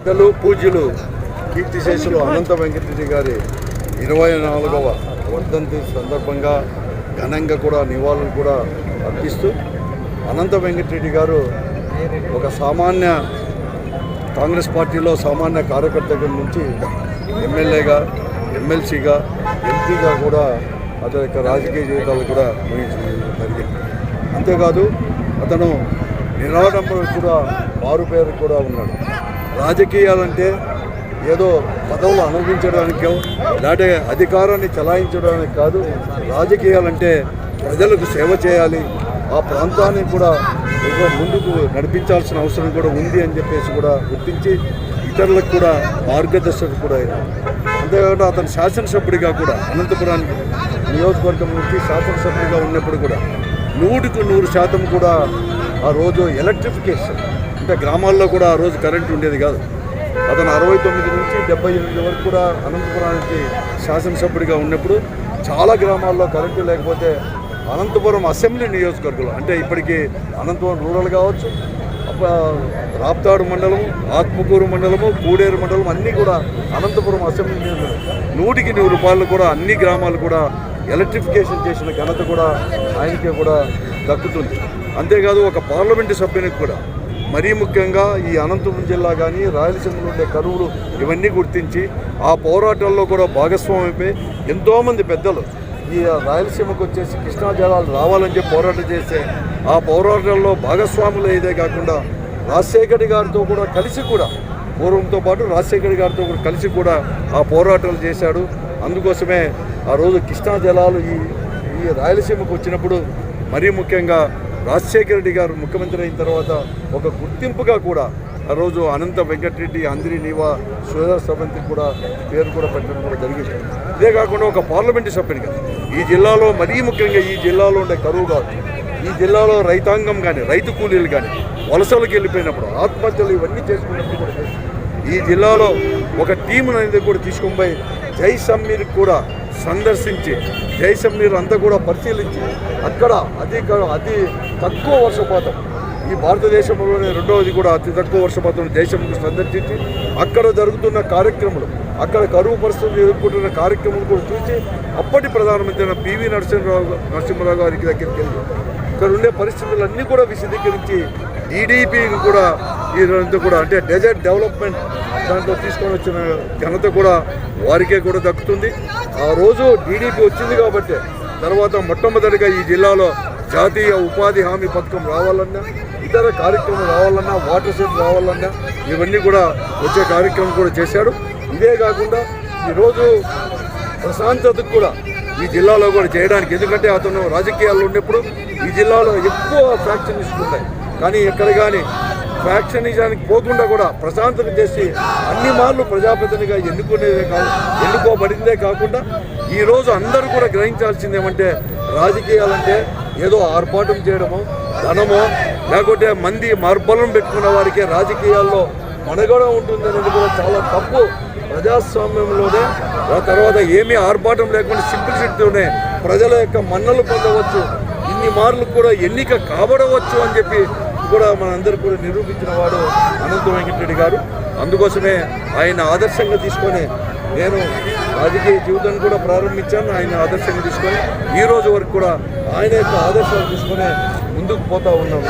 పెద్దలు పూజ్యులు కీర్తిశేషులు అనంత వెంకటరెడ్డి గారి 24వ వర్ధంతి సందర్భంగా ఘనంగా కూడా నివాళులు కూడా అర్పిస్తూ అనంత వెంకటరెడ్డి గారు ఒక సామాన్య కాంగ్రెస్ పార్టీలో సామాన్య కార్యకర్తల నుంచి ఎమ్మెల్యేగా, ఎమ్మెల్సీగా, ఎంపీగా కూడా అతని యొక్క రాజకీయ జీవితాలు కూడా ముగించడం జరిగింది. అంతేకాదు అతను నిరాడంబర కూడా మారుపేరు కూడా ఉన్నాడు. రాజకీయాలంటే ఏదో పదవులు అనుభవించడానికో లేదంటే అధికారాన్ని చలాయించడానికి కాదు. రాజకీయాలంటే ప్రజలకు సేవ చేయాలి, ఆ ప్రాంతాన్ని కూడా ఏదో ముందుకు నడిపించాల్సిన అవసరం కూడా ఉంది అని చెప్పేసి కూడా గుర్తించి ఇతరులకు కూడా మార్గదర్శకుడు కూడా అయినాడు. అంతేకాకుండా అతను శాసనసభ్యుడిగా కూడా అనంతపురం నియోజకవర్గం నుంచి శాసనసభ్యుడిగా ఉన్నప్పుడు కూడా 100% కూడా ఆ రోజు ఎలక్ట్రిఫికేషన్ అంటే గ్రామాల్లో కూడా ఆ రోజు కరెంటు ఉండేది కాదు. అతను 69 నుంచి 78 వరకు కూడా అనంతపురానికి శాసనసభ్యుడిగా ఉన్నప్పుడు చాలా గ్రామాల్లో కరెంటు లేకపోతే అనంతపురం అసెంబ్లీ నియోజకవర్గంలో అంటే ఇప్పటికీ అనంతపురం రూరల్ కావచ్చు, రాప్తాడు మండలం, ఆత్మకూరు మండలము, కూడేరు మండలం అన్నీ కూడా అనంతపురం అసెంబ్లీ నియోజకవర్గం 100% కూడా అన్ని గ్రామాలు కూడా ఎలక్ట్రిఫికేషన్ చేసిన ఘనత కూడా ఆయనకే కూడా దక్కుతుంది. అంతేకాదు ఒక పార్లమెంటు సభ్యునికి కూడా మరీ ముఖ్యంగా ఈ అనంతపురం జిల్లా కానీ రాయలసీమలో ఉండే కరువులు ఇవన్నీ గుర్తించి ఆ పోరాటాల్లో కూడా భాగస్వామ్యమై ఎంతోమంది పెద్దలు ఈ రాయలసీమకు వచ్చేసి కృష్ణా జలాలు రావాలని చెప్పి పోరాటం చేస్తే ఆ పోరాటాల్లో భాగస్వాములు అయ్యేదే కాకుండా రాజశేఖర్ గారితో కూడా కలిసి కూడా పూర్వంతో పాటు రాజశేఖర్ గారితో కూడా కలిసి కూడా ఆ పోరాటాలు చేశాడు. అందుకోసమే ఆ రోజు కృష్ణా జలాలు ఈ రాయలసీమకు వచ్చినప్పుడు మరీ ముఖ్యంగా రాజశేఖర రెడ్డి గారు ముఖ్యమంత్రి అయిన తర్వాత ఒక గుర్తింపుగా కూడా ఆ రోజు అనంత వెంకటరెడ్డి అందరి నీవా సుధా సభంతికి కూడా పేరు కూడా పెట్టడం కూడా జరిగింది. ఇదే కాకుండా ఒక పార్లమెంటు సభ్యునిగా ఈ జిల్లాలో మరీ ముఖ్యంగా ఈ జిల్లాలో ఉండే కరువు కాదు, ఈ జిల్లాలో రైతాంగం కానీ రైతు కూలీలు కానీ వలసలకు వెళ్ళిపోయినప్పుడు ఆత్మహత్యలు ఇవన్నీ చేసుకున్నప్పుడు కూడా ఈ జిల్లాలో ఒక టీం అనేది కూడా తీసుకొని పోయి జైసమ్మీర్ కూడా సందర్శించి జైసమ్మీర్ అంతా కూడా పరిశీలించి అక్కడ అతి తక్కువ వర్షపాతం ఈ భారతదేశంలోనే రెండవది కూడా అతి తక్కువ వర్షపాతం జైసమ్మీర్ సందర్శించి అక్కడ జరుగుతున్న కార్యక్రమాలు, అక్కడ కరువు పరిస్థితులు ఎదుర్కొంటున్న కార్యక్రమాలు కూడా చూసి అప్పటి ప్రధానమంత్రి పివి నరసింహరావు గారికి దగ్గరికి వెళ్ళి ఇక్కడ ఉండే పరిస్థితులన్నీ కూడా విశదీకరించి టీడీపీకి కూడా ఇదంతా కూడా అంటే డెజర్ట్ డెవలప్మెంట్ దాంట్లో తీసుకొని వచ్చిన ఘనత కూడా వారికే కూడా దక్కుతుంది. ఆ రోజు టీడీపీ వచ్చింది కాబట్టి తర్వాత మొట్టమొదటిగా ఈ జిల్లాలో జాతీయ ఉపాధి హామీ పథకం రావాలన్నా, ఇతర కార్యక్రమం రావాలన్నా, వాటర్ షెడ్ రావాలన్నా ఇవన్నీ కూడా వచ్చే కార్యక్రమం కూడా చేశాడు. ఇదే కాకుండా ఈరోజు ప్రశాంతతకు కూడా ఈ జిల్లాలో కూడా చేయడానికి, ఎందుకంటే అతను రాజకీయాల్లో ఉన్నప్పుడు ఈ జిల్లాలో ఎక్కువ ఫ్యాక్షనిస్టులు ఉన్నాయి, కానీ ఎక్కడ కానీ ఫ్యాక్షనిజానికి పోకుండా కూడా ప్రశాంతత చేసి అన్ని మార్లు ప్రజాప్రతినిధిగా ఎన్నుకోబడిందే కాకుండా ఈరోజు అందరూ కూడా గ్రహించాల్సింది ఏమంటే రాజకీయాలంటే ఏదో ఆర్భాటం చేయడమో, ధనమో, లేకపోతే మంది మార్బలం పెట్టుకున్న వారికే రాజకీయాల్లో మనుగడ ఉంటుందనేది కూడా చాలా తప్పు. ప్రజాస్వామ్యంలోనే తర్వాత ఏమీ ఆర్భాటం లేకుండా సింప్లిసిటీతోనే ప్రజల యొక్క మన్నలు పొందవచ్చు, ఇన్ని మార్లు కూడా ఎన్నిక కాబడవచ్చు అని చెప్పి కూడా మనందరూ కూడా నిరూపించిన వాడు అనంత వెంకటరెడ్డి గారు. అందుకోసమే ఆయన ఆదర్శంగా తీసుకొని నేను రాజకీయ జీవితాన్ని కూడా ప్రారంభించాను. ఆయన ఆదర్శంగా తీసుకొని ఈ రోజు వరకు కూడా ఆయన యొక్క ఆదర్శాలు తీసుకొని ముందుకు పోతూ ఉన్నాను.